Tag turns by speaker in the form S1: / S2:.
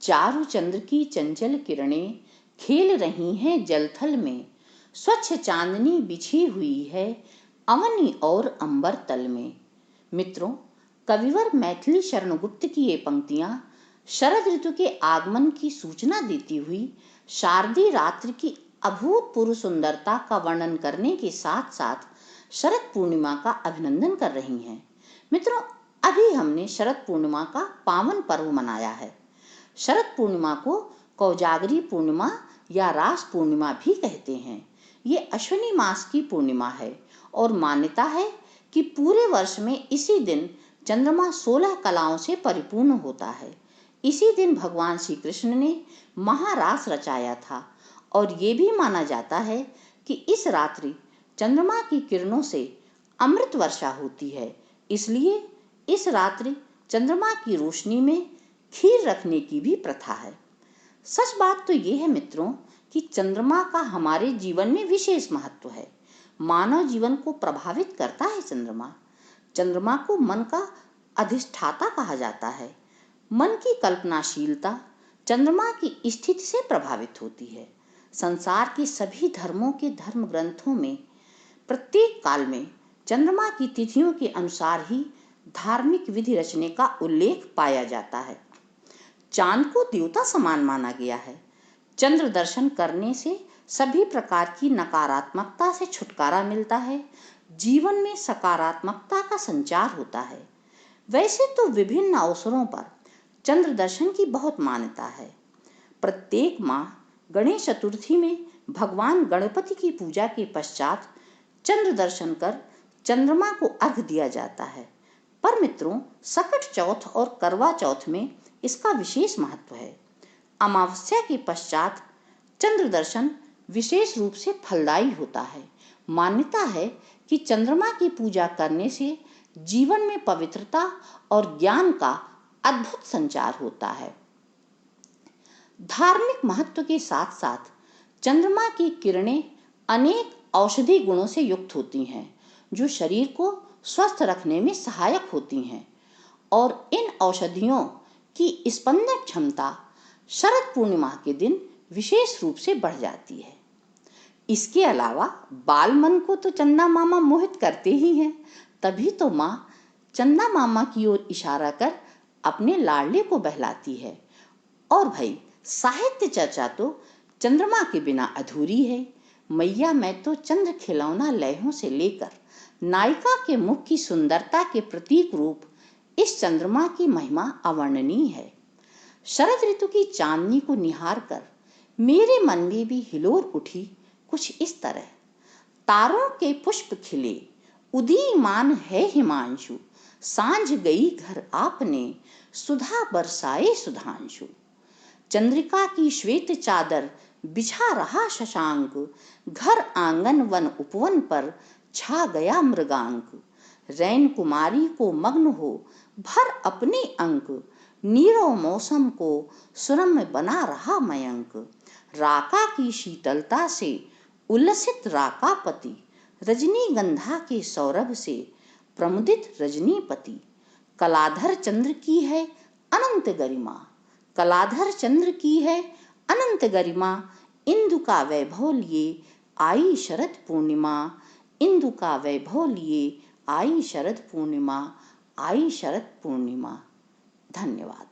S1: चारु चंद्र की चंचल किरणें खेल रही हैं जलथल में। स्वच्छ चांदनी बिछी हुई है अवनी और अंबर तल में। मित्रों, कविवर मैथिली शरण गुप्त की ये पंक्तियां शरद ऋतु के आगमन की सूचना देती हुई शारदीय रात्रि की अभूतपूर्व सुंदरता का वर्णन करने के साथ साथ शरद पूर्णिमा का अभिनंदन कर रही हैं। मित्रों, अभी हमने शरद पूर्णिमा का पावन पर्व मनाया है। शरद पूर्णिमा को कोजागरी पूर्णिमा या रास पूर्णिमा भी कहते हैं। ये अश्विनी मास की पूर्णिमा है और मान्यता है कि पूरे वर्ष में इसी दिन चंद्रमा 16 कलाओं से परिपूर्ण होता है। इसी दिन भगवान श्री कृष्ण ने महारास रचाया था और ये भी माना जाता है कि इस रात्रि चंद्रमा की किरणों से अमृत वर्षा होती है। इसलिए इस रात्रि चंद्रमा की रोशनी में खीर रखने की भी प्रथा है। सच बात तो ये है मित्रों कि चंद्रमा का हमारे जीवन में विशेष महत्व है। मानव जीवन को प्रभावित करता है चंद्रमा। चंद्रमा को मन का अधिष्ठाता कहा जाता है। मन की कल्पनाशीलता चंद्रमा की स्थिति से प्रभावित होती है। संसार के सभी धर्मों के धर्म ग्रंथों में प्रत्येक काल में चंद्रमा की तिथियों के अनुसार ही धार्मिक विधि रचने का उल्लेख पाया जाता है। चांद को देवता समान माना गया है। चंद्र दर्शन करने से सभी प्रकार की नकारात्मकता से छुटकारा मिलता है। जीवन में सकारात्मकता का संचार होता है। वैसे तो विभिन्न अवसरों पर चंद्र दर्शन की बहुत मान्यता है। प्रत्येक माह गणेश चतुर्थी में भगवान गणपति की पूजा के पश्चात चंद्र दर्शन कर चंद्रमा को अर्घ्य दिया जाता है। पर मित्रों, सकट चौथ और करवा चौथ में इसका विशेष महत्व है। अमावस्या के पश्चात चंद्र दर्शन विशेष रूप से फलदायी होता है। मान्यता है कि चंद्रमा की पूजा करने से जीवन में पवित्रता और ज्ञान का अद्भुत संचार होता है। धार्मिक महत्व के साथ साथ चंद्रमा की किरणें अनेक औषधि गुणों से युक्त होती हैं, जो शरीर को स्वस्थ रखने में सहायक होती हैं और इन औषधियों की स्पंदन क्षमता शरद पूर्णिमा के दिन विशेष रूप से बढ़ जाती है। इसके अलावा बाल मन को तो चंदा मामा मोहित करते ही हैं। तभी तो माँ चंदा मामा की ओर इशारा कर अपने लाडले को बहलाती है। और भाई, साहित्य चर्चा तो चंद्रमा के बिना अधूरी है। मैया मैं तो चंद्र खिलौना लयों से लेकर नायिका के मुख की सुंदरता के प्रतीक रूप इस चंद्रमा की महिमा अवर्णनीय है। शरद ऋतु की चांदनी को निहार कर मेरे मन में भी हिलोर उठी कुछ इस तरह। तारों के पुष्प खिले उदीयमान है हिमांशु, सांझ गई घर आपने सुधा बरसाए सुधांशु। चंद्रिका की श्वेत चादर बिछा रहा शशांक, घर आंगन वन उपवन पर छा गया मृगांक। रैन कुमारी को मग्न हो भर अपने अंक, नीरव मौसम को सुरम्य बना रहा मयंक। राका की शीतलता से उल्लसित राकापति, रजनीगंधा के सौरभ से प्रमुदित रजनीपति। कलाधर चंद्र की है अनंत गरिमा, कलाधर चंद्र की है अनंत गरिमा। इंदु का वैभव लिए आई शरद पूर्णिमा, इंदु का वैभव लिए आई शरद पूर्णिमा, आई शरद पूर्णिमा। धन्यवाद।